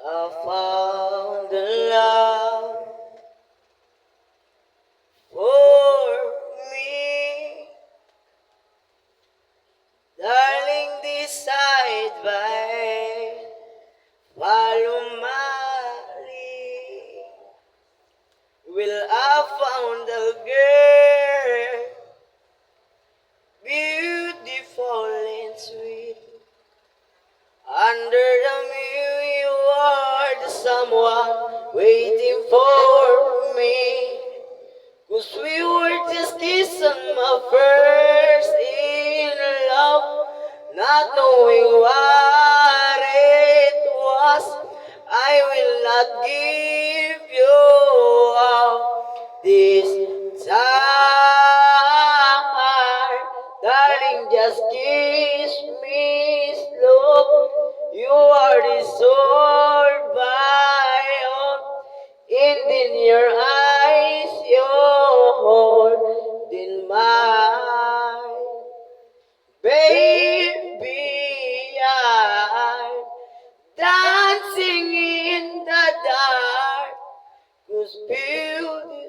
I found the love for me. Darling, decide by follow my lead. Will I found a girl beautiful and sweet? Under the moon you are the someone waiting for me. 'Cause we were just kissing my first in love, not knowing what it was. I will not give you up this time. Darling, just kiss me slow. You are the soul by all. And in your eyes, you're holding mine. Baby, I'm dancing in the dark. 'Cause beauty